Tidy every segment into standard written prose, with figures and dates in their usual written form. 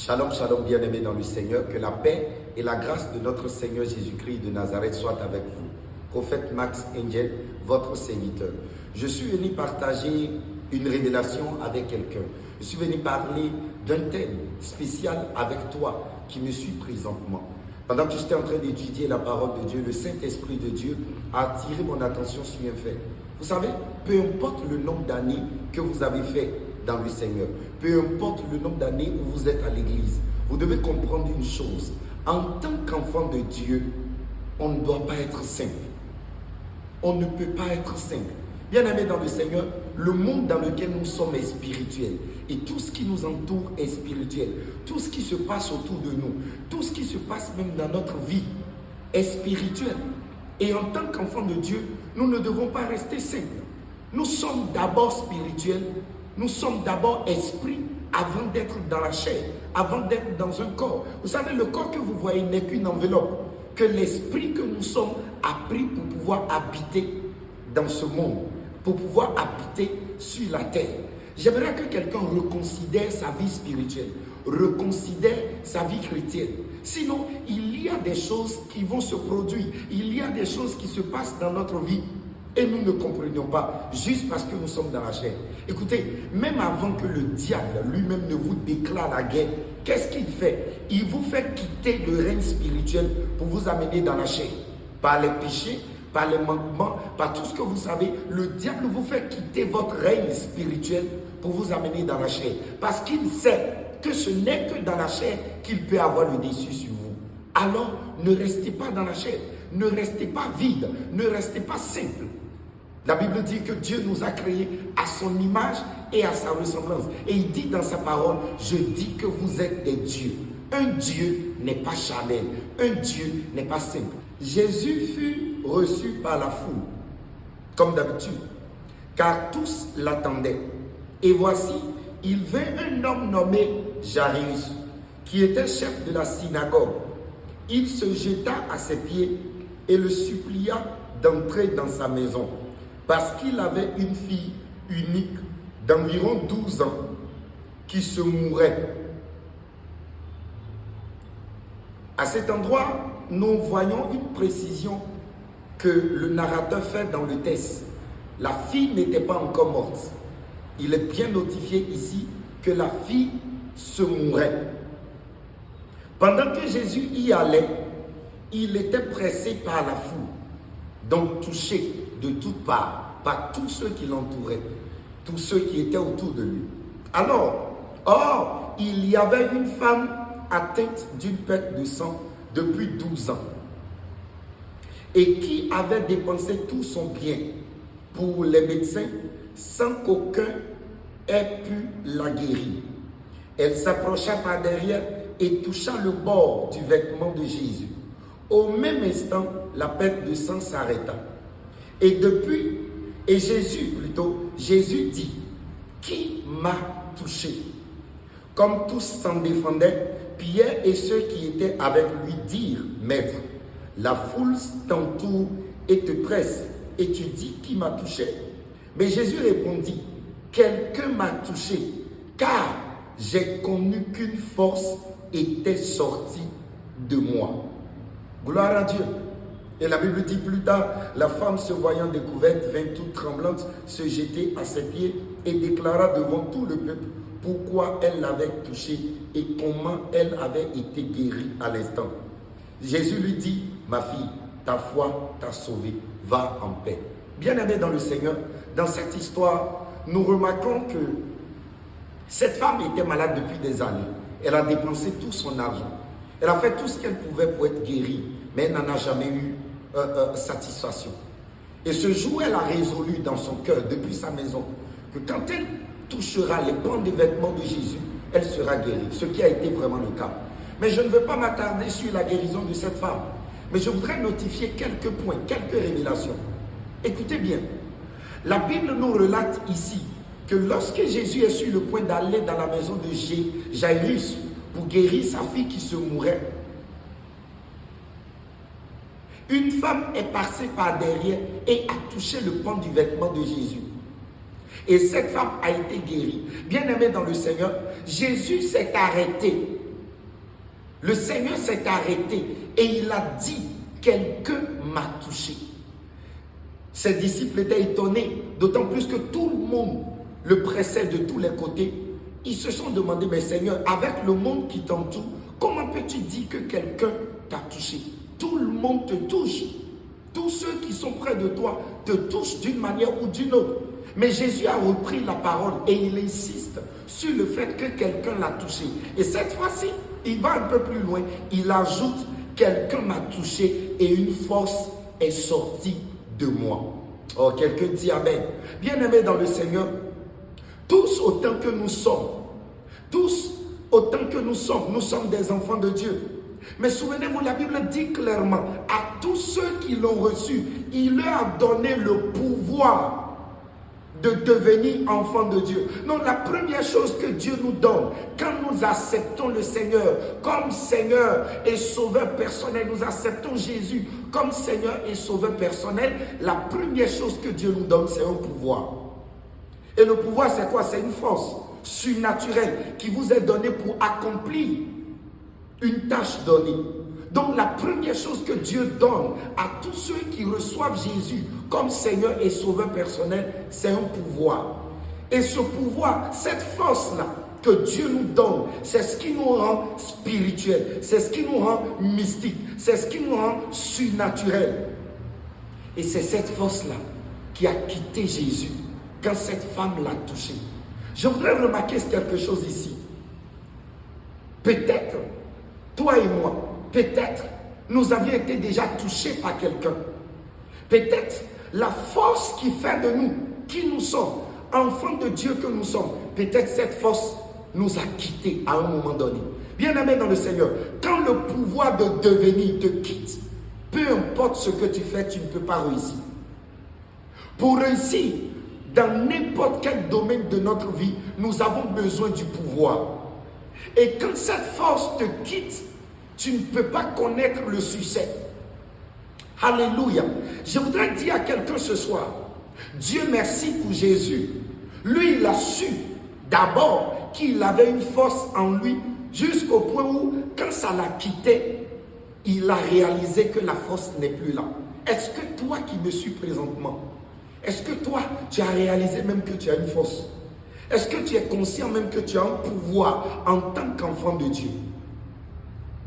Shalom, shalom, bien-aimés dans le Seigneur, que la paix et la grâce de notre Seigneur Jésus-Christ de Nazareth soient avec vous. Prophète Max Angel, votre serviteur. Je suis venu partager une révélation avec quelqu'un. Je suis venu parler d'un thème spécial avec toi qui me suit présentement. Pendant que j'étais en train d'étudier la parole de Dieu, le Saint-Esprit de Dieu a attiré mon attention sur un fait. Vous savez, peu importe le nombre d'années que vous avez fait dans le Seigneur, peu importe le nombre d'années où vous êtes à l'église, vous devez comprendre une chose. En tant qu'enfant de Dieu, on ne doit pas être simple. On ne peut pas être simple. Bien-aimés dans le Seigneur, le monde dans lequel nous sommes est spirituel. Et tout ce qui nous entoure est spirituel. Tout ce qui se passe autour de nous, tout ce qui se passe même dans notre vie est spirituel. Et en tant qu'enfants de Dieu, nous ne devons pas rester simples. Nous sommes d'abord spirituels. Nous sommes d'abord esprits avant d'être dans la chair, avant d'être dans un corps. Vous savez, le corps que vous voyez n'est qu'une enveloppe que l'esprit que nous sommes a pris pour pouvoir habiter dans ce monde, pour pouvoir habiter sur la terre. J'aimerais que quelqu'un reconsidère sa vie spirituelle, reconsidère sa vie chrétienne. Sinon, il y a des choses qui vont se produire, il y a des choses qui se passent dans notre vie et nous ne comprenions pas, juste parce que nous sommes dans la chair. Écoutez, même avant que le diable lui-même ne vous déclare la guerre, qu'est-ce qu'il fait? Il vous fait quitter le règne spirituel pour vous amener dans la chair. Par les péchés, par les manquements, par tout ce que vous savez, le diable vous fait quitter votre règne spirituel pour vous amener dans la chair. Parce qu'il sait que ce n'est que dans la chair qu'il peut avoir le dessus sur vous. Alors, ne restez pas dans la chair. Ne restez pas vide. Ne restez pas simple. La Bible dit que Dieu nous a créés à son image et à sa ressemblance. Et il dit dans sa parole, je dis que vous êtes des dieux. Un Dieu n'est pas charnel. Un Dieu n'est pas simple. Jésus fut reçu par la foule, comme d'habitude, car tous l'attendaient. Et voici, il vint un homme nommé Jairus, qui était chef de la synagogue. Il se jeta à ses pieds et le supplia d'entrer dans sa maison, parce qu'il avait une fille unique d'environ 12 ans qui se mourait. À cet endroit, nous voyons une précision que le narrateur fait dans le texte. La fille n'était pas encore morte. Il est bien notifié ici que la fille se mourait. Pendant que Jésus y allait, il était pressé par la foule, donc touché de toutes parts par tous ceux qui l'entouraient, tous ceux qui étaient autour de lui. Alors, il y avait une femme atteinte d'une perte de sang depuis 12 ans et qui avait dépensé tout son bien pour les médecins sans qu'aucun ait pu la guérir. Elle s'approcha par derrière et toucha le bord du vêtement de Jésus. Au même instant, la perte de sang s'arrêta. Jésus dit, qui m'a touché? Comme tous s'en défendaient, Pierre et ceux qui étaient avec lui dirent, Maître, la foule t'entoure et te presse, et tu dis qui m'a touché? Mais Jésus répondit, quelqu'un m'a touché, car j'ai connu qu'une force était sortie de moi. Gloire à Dieu. Et la Bible dit plus tard, la femme se voyant découverte vint toute tremblante se jeter à ses pieds et déclara devant tout le peuple pourquoi elle l'avait touché et comment elle avait été guérie à l'instant. Jésus lui dit, ma fille, ta foi t'a sauvée, va en paix. Bien-aimés dans le Seigneur, dans cette histoire, nous remarquons que cette femme était malade depuis des années. Elle a dépensé tout son argent. Elle a fait tout ce qu'elle pouvait pour être guérie, mais elle n'en a jamais eu satisfaction. Et ce jour, elle a résolu dans son cœur, depuis sa maison, que quand elle touchera les pans des vêtements de Jésus, elle sera guérie, ce qui a été vraiment le cas. Mais je ne veux pas m'attarder sur la guérison de cette femme, mais je voudrais notifier quelques points, quelques révélations. Écoutez bien, la Bible nous relate ici que lorsque Jésus est sur le point d'aller dans la maison de Jairus pour guérir sa fille qui se mourait, une femme est passée par derrière et a touché le pan du vêtement de Jésus. Et cette femme a été guérie. Bien-aimée dans le Seigneur, Jésus s'est arrêté Le Seigneur s'est arrêté et il a dit, quelqu'un m'a touché. Ses disciples étaient étonnés, d'autant plus que tout le monde le pressait de tous les côtés. Ils se sont demandé, mais Seigneur, avec le monde qui t'entoure, comment peux-tu dire que quelqu'un t'a touché? Tout le monde te touche. Tous ceux qui sont près de toi te touchent d'une manière ou d'une autre. Mais Jésus a repris la parole et il insiste sur le fait que quelqu'un l'a touché. Et cette fois-ci, il va un peu plus loin. Il ajoute, quelqu'un m'a touché et une force est sortie de moi. Oh, quelqu'un dit Amen. Bien-aimés dans le Seigneur, tous autant que nous sommes, nous sommes des enfants de Dieu. Mais souvenez-vous, la Bible dit clairement, à tous ceux qui l'ont reçu, il leur a donné le pouvoir de devenir enfants de Dieu. Donc la première chose que Dieu nous donne, quand nous acceptons le Seigneur comme Seigneur et Sauveur personnel, nous acceptons Jésus comme Seigneur et Sauveur personnel, la première chose que Dieu nous donne, c'est un pouvoir. Et le pouvoir, c'est quoi? C'est une force surnaturelle qui vous est donnée pour accomplir une tâche donnée. Donc la première chose que Dieu donne à tous ceux qui reçoivent Jésus comme Seigneur et Sauveur personnel, c'est un pouvoir. Et ce pouvoir, cette force-là que Dieu nous donne, c'est ce qui nous rend spirituels, c'est ce qui nous rend mystiques, c'est ce qui nous rend surnaturels. Et c'est cette force-là qui a quitté Jésus quand cette femme l'a touché. Je voudrais remarquer quelque chose ici. Peut-être, toi et moi, peut-être nous avions été déjà touchés par quelqu'un. Peut-être la force qui fait de nous, qui nous sommes, enfants de Dieu que nous sommes, peut-être cette force nous a quittés à un moment donné. Bien-aimé dans le Seigneur, quand le pouvoir de devenir te quitte, peu importe ce que tu fais, tu ne peux pas réussir. Pour réussir dans n'importe quel domaine de notre vie, nous avons besoin du pouvoir. Et quand cette force te quitte, tu ne peux pas connaître le succès. Alléluia. Je voudrais dire à quelqu'un ce soir, Dieu merci pour Jésus. Lui, il a su d'abord qu'il avait une force en lui, jusqu'au point où, quand ça l'a quitté, il a réalisé que la force n'est plus là. Est-ce que toi qui me suis présentement, est-ce que toi, tu as réalisé même que tu as une force? Est-ce que tu es conscient même que tu as un pouvoir en tant qu'enfant de Dieu?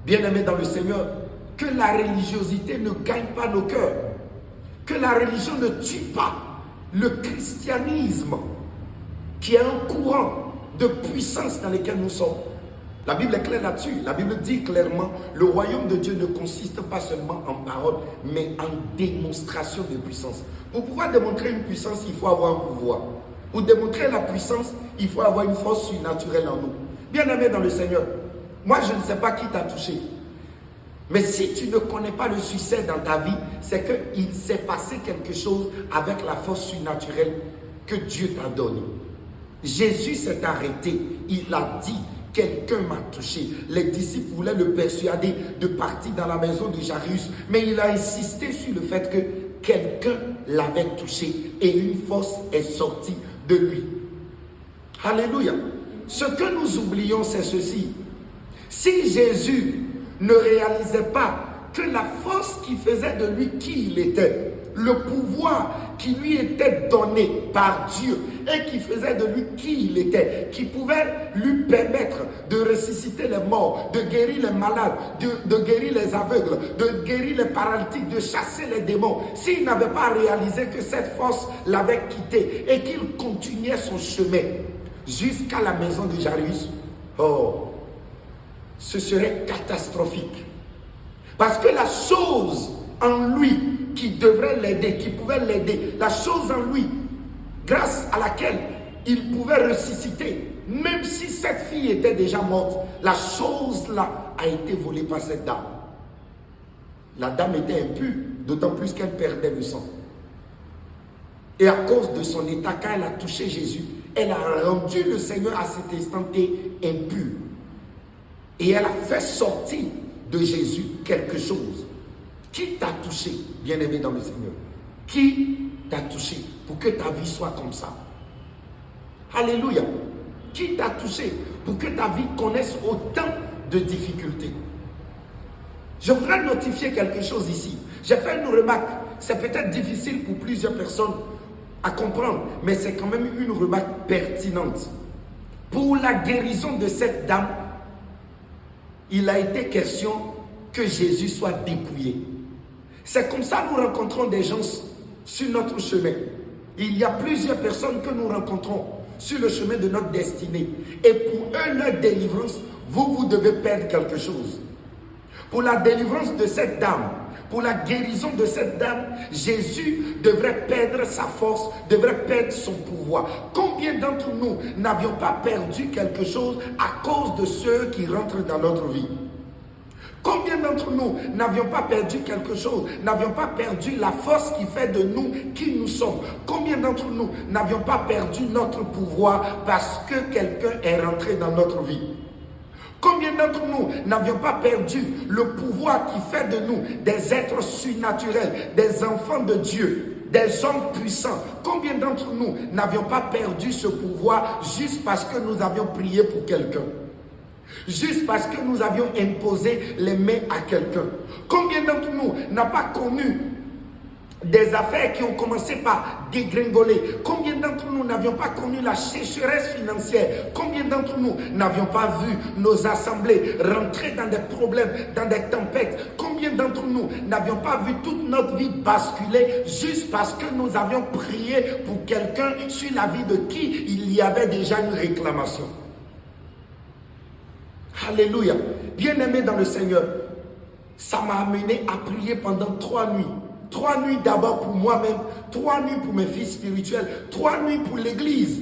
Bien-aimé dans le Seigneur, que la religiosité ne gagne pas nos cœurs, que la religion ne tue pas le christianisme, qui est un courant de puissance dans lequel nous sommes. La Bible est claire là-dessus. La Bible dit clairement, le royaume de Dieu ne consiste pas seulement en parole, mais en démonstration de puissance. Pour pouvoir démontrer une puissance, il faut avoir un pouvoir. Pour démontrer la puissance, il faut avoir une force surnaturelle en nous. Bien-aimé dans le Seigneur, moi je ne sais pas qui t'a touché. Mais si tu ne connais pas le succès dans ta vie, c'est qu'il s'est passé quelque chose avec la force surnaturelle que Dieu t'a donnée. Jésus s'est arrêté, il a dit, quelqu'un m'a touché. Les disciples voulaient le persuader de partir dans la maison de Jairus, mais il a insisté sur le fait que quelqu'un l'avait touché et une force est sortie de lui. Alléluia. Ce que nous oublions, c'est ceci. Si Jésus ne réalisait pas que la force qui faisait de lui qui il était, le pouvoir qui lui était donné par Dieu et qui faisait de lui qui il était, qui pouvait lui permettre de ressusciter les morts, de guérir les malades, de guérir les aveugles, de guérir les paralytiques, de chasser les démons, s'il n'avait pas réalisé que cette force l'avait quitté et qu'il continuait son chemin jusqu'à la maison de Jairus, oh, ce serait catastrophique. Parce que la chose en lui qui devrait l'aider, qui pouvait l'aider, la chose en lui, grâce à laquelle il pouvait ressusciter, même si cette fille était déjà morte, la chose là a été volée par cette dame. La dame était impure, d'autant plus qu'elle perdait le sang. Et à cause de son état, quand elle a touché Jésus, elle a rendu le Seigneur à cet instant impur. Et elle a fait sortir de Jésus quelque chose. Qui t'a touché, bien-aimé dans le Seigneur? Qui t'a touché pour que ta vie soit comme ça? Alléluia. Qui t'a touché pour que ta vie connaisse autant de difficultés? Je voudrais notifier quelque chose ici. J'ai fait une remarque. C'est peut-être difficile pour plusieurs personnes à comprendre, mais c'est quand même une remarque pertinente. Pour la guérison de cette dame, il a été question que Jésus soit dépouillé. C'est comme ça que nous rencontrons des gens sur notre chemin. Il y a plusieurs personnes que nous rencontrons sur le chemin de notre destinée. Et pour eux, leur délivrance, vous devez perdre quelque chose. Pour la délivrance de cette dame, pour la guérison de cette dame, Jésus devrait perdre sa force, devrait perdre son pouvoir. Combien d'entre nous n'avions pas perdu quelque chose à cause de ceux qui rentrent dans notre vie? Combien d'entre nous n'avions pas perdu quelque chose, n'avions pas perdu la force qui fait de nous qui nous sommes? Combien d'entre nous n'avions pas perdu notre pouvoir parce que quelqu'un est rentré dans notre vie? Combien d'entre nous n'avions pas perdu le pouvoir qui fait de nous des êtres surnaturels, des enfants de Dieu, des hommes puissants? Combien d'entre nous n'avions pas perdu ce pouvoir juste parce que nous avions prié pour quelqu'un? Juste parce que nous avions imposé les mains à quelqu'un? Combien d'entre nous n'ont pas connu des affaires qui ont commencé par dégringoler? Combien d'entre nous n'avions pas connu la sécheresse financière? Combien d'entre nous n'avions pas vu nos assemblées rentrer dans des problèmes, dans des tempêtes? Combien d'entre nous n'avions pas vu toute notre vie basculer juste parce que nous avions prié pour quelqu'un sur la vie de qui il y avait déjà une réclamation? Alléluia. Bien-aimé dans le Seigneur, ça m'a amené à prier pendant 3 nuits. 3 nuits d'abord pour moi-même, 3 nuits pour mes fils spirituels, 3 nuits pour l'Église.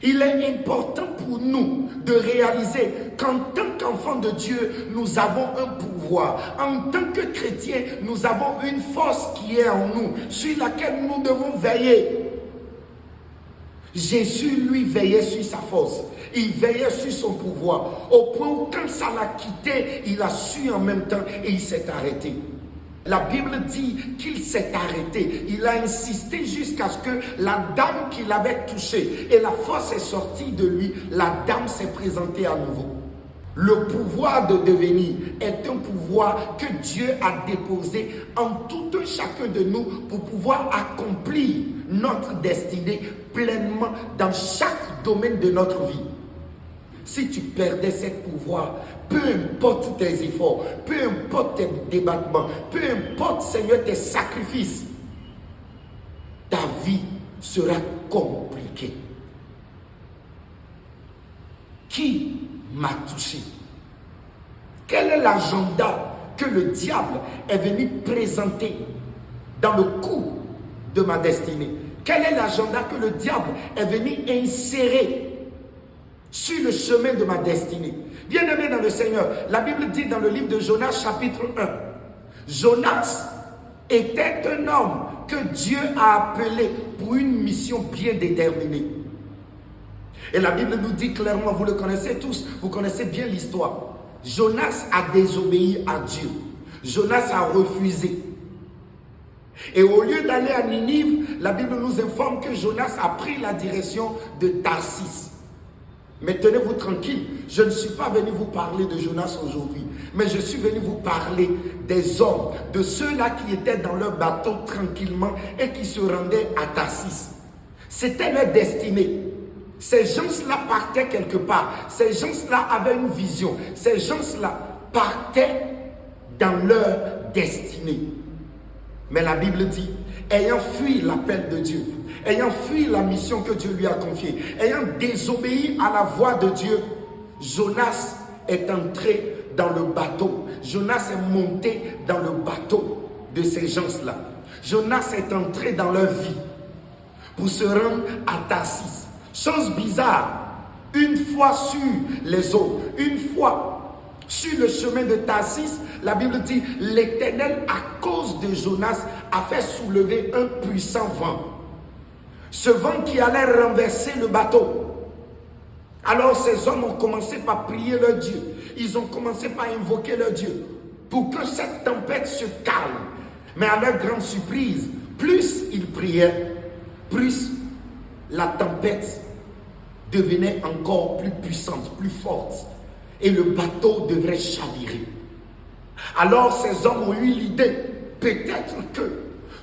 Il est important pour nous de réaliser qu'en tant qu'enfants de Dieu, nous avons un pouvoir. En tant que chrétiens, nous avons une force qui est en nous, sur laquelle nous devons veiller. Jésus, lui, veillait sur sa force. Il veillait sur son pouvoir. Au point où quand ça l'a quitté, il a su en même temps et il s'est arrêté. La Bible dit qu'il s'est arrêté. Il a insisté jusqu'à ce que la dame qui l'avait touché et la force est sortie de lui, la dame s'est présentée à nouveau. Le pouvoir de devenir est un pouvoir que Dieu a déposé en tout un chacun de nous pour pouvoir accomplir notre destinée pleinement dans chaque domaine de notre vie. Si tu perdais ce pouvoir, peu importe tes efforts, peu importe tes débattements, peu importe, Seigneur, tes sacrifices, ta vie sera compliquée. Qui m'a touché? Quel est l'agenda que le diable est venu présenter dans le cours de ma destinée? Quel est l'agenda que le diable est venu insérer sur le chemin de ma destinée? Bien-aimé dans le Seigneur, la Bible dit dans le livre de Jonas chapitre 1, Jonas était un homme que Dieu a appelé pour une mission bien déterminée. Et la Bible nous dit clairement, vous le connaissez tous, vous connaissez bien l'histoire. Jonas a désobéi à Dieu. Jonas a refusé. Et au lieu d'aller à Ninive, la Bible nous informe que Jonas a pris la direction de Tarsis. Mais tenez-vous tranquille, je ne suis pas venu vous parler de Jonas aujourd'hui, mais je suis venu vous parler des hommes, de ceux-là qui étaient dans leur bateau tranquillement et qui se rendaient à Tarsis. C'était leur destinée. Ces gens-là partaient quelque part, ces gens-là avaient une vision, ces gens-là partaient dans leur destinée. Mais la Bible dit, ayant fui l'appel de Dieu, ayant fui la mission que Dieu lui a confiée, ayant désobéi à la voix de Dieu, Jonas est entré dans le bateau. Jonas est monté dans le bateau de ces gens-là. Jonas est entré dans leur vie pour se rendre à Tarsis. Chose bizarre, une fois sur les eaux, une fois sur le chemin de Tarsis, la Bible dit, l'Éternel, à cause de Jonas, a fait soulever un puissant vent. Ce vent qui allait renverser le bateau. Alors ces hommes ont commencé par prier leur Dieu. Ils ont commencé par invoquer leur Dieu pour que cette tempête se calme. Mais à leur grande surprise, plus ils priaient, plus la tempête devenait encore plus puissante, plus forte. Et le bateau devrait chavirer. Alors ces hommes ont eu l'idée, peut-être que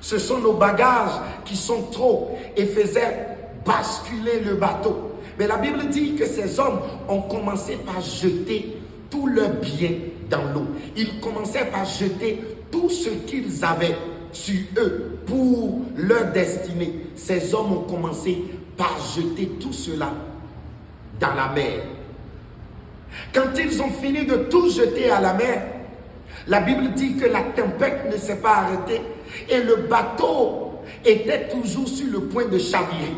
ce sont nos bagages qui sont trop et faisaient basculer le bateau. Mais la Bible dit que ces hommes ont commencé par jeter tout leur bien dans l'eau. Ils commençaient par jeter tout ce qu'ils avaient sur eux pour leur destinée. Ces hommes ont commencé par jeter tout cela dans la mer. Quand ils ont fini de tout jeter à la mer, la Bible dit que la tempête ne s'est pas arrêtée et le bateau était toujours sur le point de chavirer.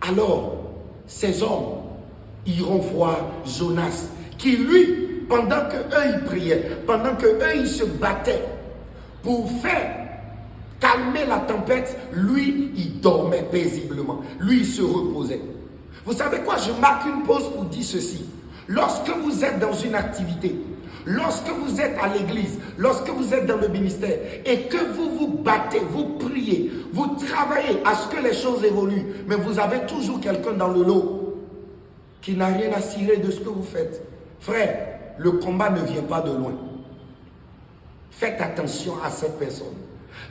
Alors, ces hommes iront voir Jonas, qui lui, pendant que eux ils priaient, pendant que eux ils se battaient pour faire calmer la tempête, lui il dormait paisiblement, lui il se reposait. Vous savez quoi, je marque une pause pour dire ceci. Lorsque vous êtes dans une activité, lorsque vous êtes à l'église, lorsque vous êtes dans le ministère et que vous vous battez, vous priez, vous travaillez à ce que les choses évoluent, mais vous avez toujours quelqu'un dans le lot qui n'a rien à cirer de ce que vous faites. Frère, le combat ne vient pas de loin. Faites attention à cette personne.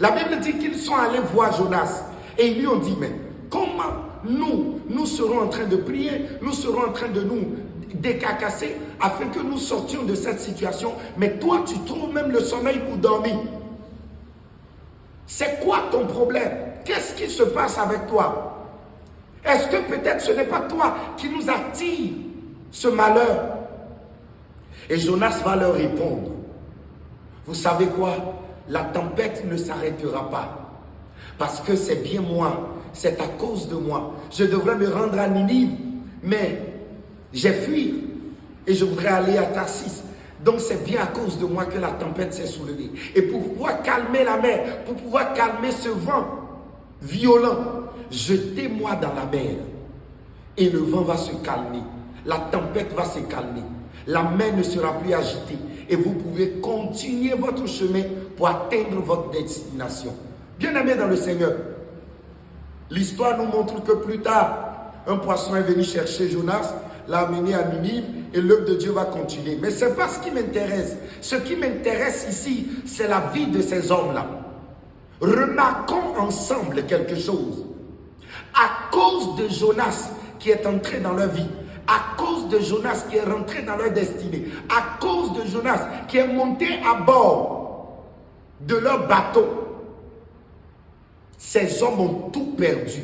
La Bible dit qu'ils sont allés voir Jonas et ils lui ont dit, mais comment nous serons en train de prier, nous serons en train de nous décacasser afin que nous sortions de cette situation, mais toi tu trouves même le sommeil pour dormir. C'est quoi ton problème? Qu'est-ce qui se passe avec toi? Est-ce que peut-être ce n'est pas toi qui nous attire ce malheur? Et Jonas va leur répondre, vous savez quoi? La tempête ne s'arrêtera pas, parce que c'est bien moi, c'est à cause de moi. Je devrais me rendre à Ninive, mais j'ai fui et je voudrais aller à Tarsis. Donc c'est bien à cause de moi que la tempête s'est soulevée. Et pour pouvoir calmer la mer, pour pouvoir calmer ce vent violent, jetez-moi dans la mer et le vent va se calmer. La tempête va se calmer. La mer ne sera plus agitée et vous pouvez continuer votre chemin pour atteindre votre destination. Bien-aimés dans le Seigneur, l'histoire nous montre que plus tard, un poisson est venu chercher Jonas, l'a amené à Ninive et l'œuvre de Dieu va continuer. Mais ce n'est pas ce qui m'intéresse. Ce qui m'intéresse ici, c'est la vie de ces hommes-là. Remarquons ensemble quelque chose. À cause de Jonas qui est entré dans leur vie, à cause de Jonas qui est rentré dans leur destinée, à cause de Jonas qui est monté à bord de leur bateau, ces hommes ont tout perdu.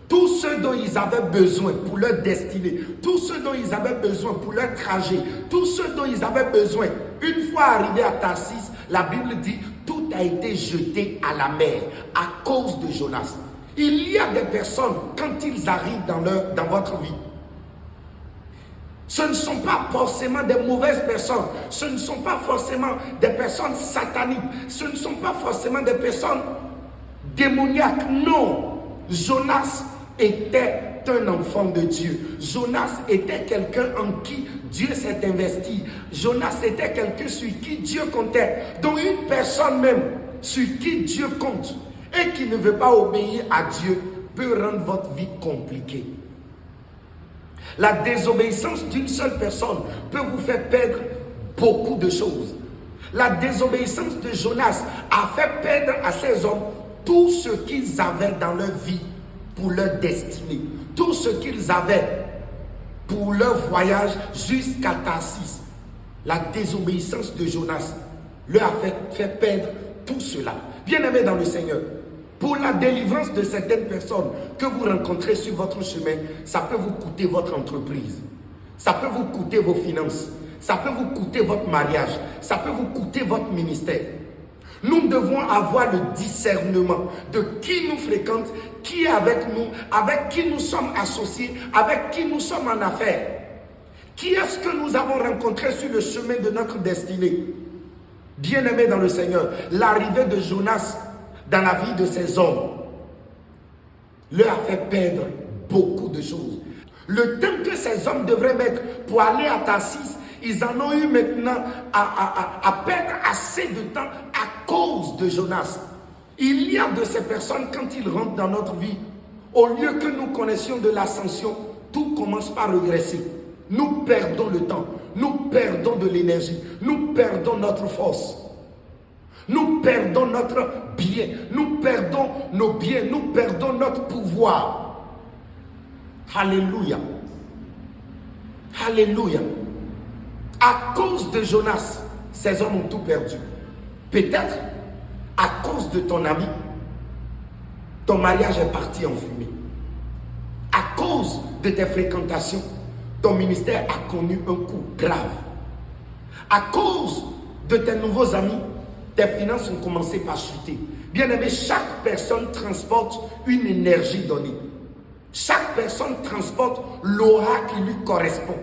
Tout ce dont ils avaient besoin pour leur destinée, tout ce dont ils avaient besoin pour leur trajet, tout ce dont ils avaient besoin, une fois arrivés à Tarsis, la Bible dit, tout a été jeté à la mer à cause de Jonas. Il y a des personnes, quand ils arrivent dans votre vie, ce ne sont pas forcément des mauvaises personnes, ce ne sont pas forcément des personnes sataniques, ce ne sont pas forcément des personnes démoniaques. Non, Jonas était un enfant de Dieu. Jonas était quelqu'un en qui Dieu s'est investi. Jonas était quelqu'un sur qui Dieu comptait. Donc une personne même sur qui Dieu compte et qui ne veut pas obéir à Dieu peut rendre votre vie compliquée. La désobéissance d'une seule personne peut vous faire perdre beaucoup de choses. La désobéissance de Jonas a fait perdre à ces hommes tout ce qu'ils avaient dans leur vie pour leur destinée, tout ce qu'ils avaient pour leur voyage jusqu'à Tarsis. La désobéissance de Jonas leur a fait perdre tout cela. Bien-aimés dans le Seigneur, pour la délivrance de certaines personnes que vous rencontrez sur votre chemin, ça peut vous coûter votre entreprise, ça peut vous coûter vos finances, ça peut vous coûter votre mariage, ça peut vous coûter votre ministère. Nous devons avoir le discernement de qui nous fréquente, qui est avec nous, avec qui nous sommes associés, avec qui nous sommes en affaires. Qui est-ce que nous avons rencontré sur le chemin de notre destinée? Bien-aimés dans le Seigneur, l'arrivée de Jonas dans la vie de ces hommes leur a fait perdre beaucoup de choses. Le temps que ces hommes devraient mettre pour aller à Tarsis, ils en ont eu maintenant à perdre assez de temps à cause de Jonas. Il y a de ces personnes, quand ils rentrent dans notre vie, au lieu que nous connaissions de l'ascension, tout commence par regresser. Nous perdons le temps, nous perdons de l'énergie, nous perdons notre force. Nous perdons notre bien, nous perdons nos biens, nous perdons notre pouvoir. Alléluia. Alléluia. À cause de Jonas, ces hommes ont tout perdu. Peut-être à cause de ton ami, ton mariage est parti en fumée. À cause de tes fréquentations, ton ministère a connu un coup grave. À cause de tes nouveaux amis, tes finances ont commencé par chuter. Bien-aimé, chaque personne transporte une énergie donnée. Chaque personne transporte l'aura qui lui correspond.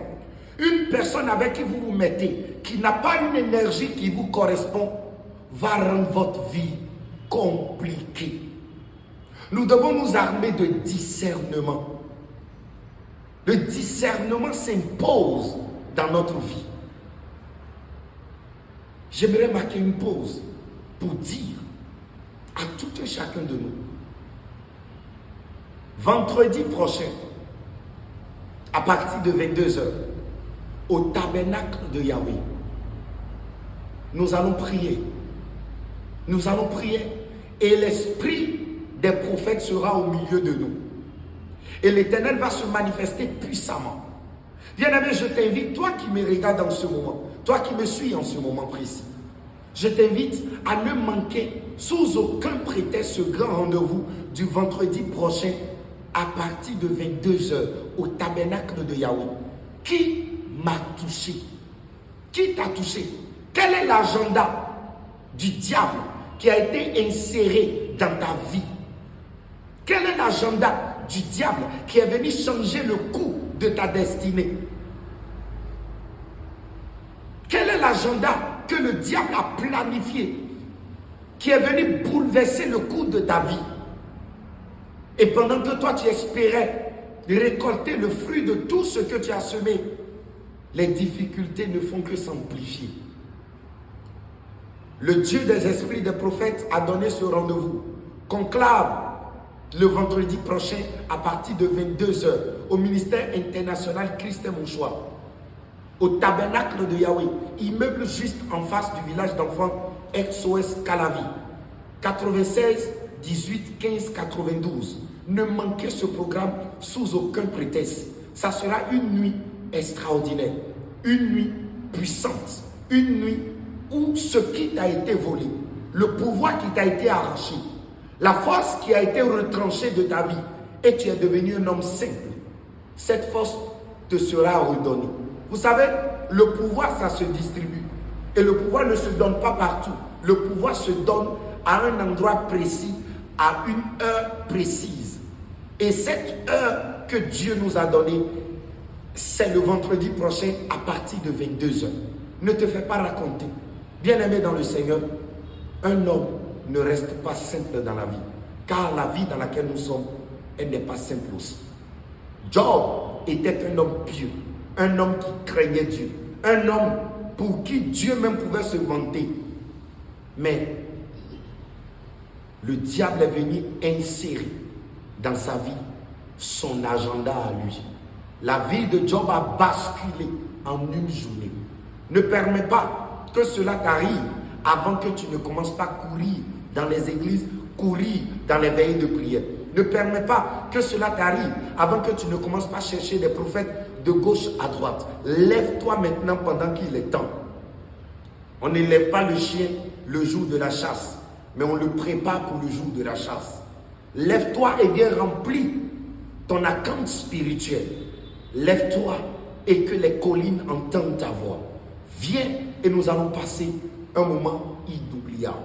Une personne avec qui vous vous mettez, qui n'a pas une énergie qui vous correspond, va rendre votre vie compliquée. Nous devons nous armer de discernement. Le discernement s'impose dans notre vie. J'aimerais marquer une pause pour dire à tout un chacun de nous, vendredi prochain, à partir de 22h, au tabernacle de Yahweh, nous allons prier. Nous allons prier et l'esprit des prophètes sera au milieu de nous. Et l'Éternel va se manifester puissamment. Bien-aimé, je t'invite, toi qui me regardes en ce moment, toi qui me suis en ce moment précis, je t'invite à ne manquer sous aucun prétexte ce grand rendez-vous du vendredi prochain à partir de 22h au tabernacle de Yahweh. Qui m'a touché? Qui t'a touché? Quel est l'agenda du diable qui a été inséré dans ta vie? Quel est l'agenda du diable qui est venu changer le cours de ta destinée? Quel est l'agenda que le diable a planifié qui est venu bouleverser le cours de ta vie? Et pendant que toi tu espérais récolter le fruit de tout ce que tu as semé, les difficultés ne font que s'amplifier. Le Dieu des esprits des prophètes a donné ce rendez-vous. Conclave le vendredi prochain à partir de 22h au ministère international Christ est mon choix. Au tabernacle de Yahweh, immeuble juste en face du village d'enfants XOS Calavi. 96 18 15 92. Ne manquez ce programme sous aucun prétexte. Ça sera une nuit extraordinaire, une nuit puissante, une nuit où ce qui t'a été volé, le pouvoir qui t'a été arraché, la force qui a été retranchée de ta vie et tu es devenu un homme simple, cette force te sera redonnée. Vous savez, le pouvoir, ça se distribue. Et le pouvoir ne se donne pas partout. Le pouvoir se donne à un endroit précis, à une heure précise. Et cette heure que Dieu nous a donnée, c'est le vendredi prochain à partir de 22h. Ne te fais pas raconter. Bien-aimé dans le Seigneur, un homme ne reste pas simple dans la vie. Car la vie dans laquelle nous sommes, elle n'est pas simple aussi. Job était un homme pieux, un homme qui craignait Dieu, un homme pour qui Dieu même pouvait se vanter. Mais le diable est venu insérer dans sa vie son agenda à lui. La vie de Job a basculé en une journée. Ne permets pas que cela t'arrive avant que tu ne commences pas à courir dans les églises, courir dans les veillées de prière. Ne permets pas que cela t'arrive avant que tu ne commences pas à chercher des prophètes de gauche à droite. Lève-toi maintenant pendant qu'il est temps. On ne lève pas le chien le jour de la chasse, mais on le prépare pour le jour de la chasse. Lève-toi et viens remplir ton account spirituel. Lève-toi et que les collines entendent ta voix. Viens et nous allons passer un moment inoubliable.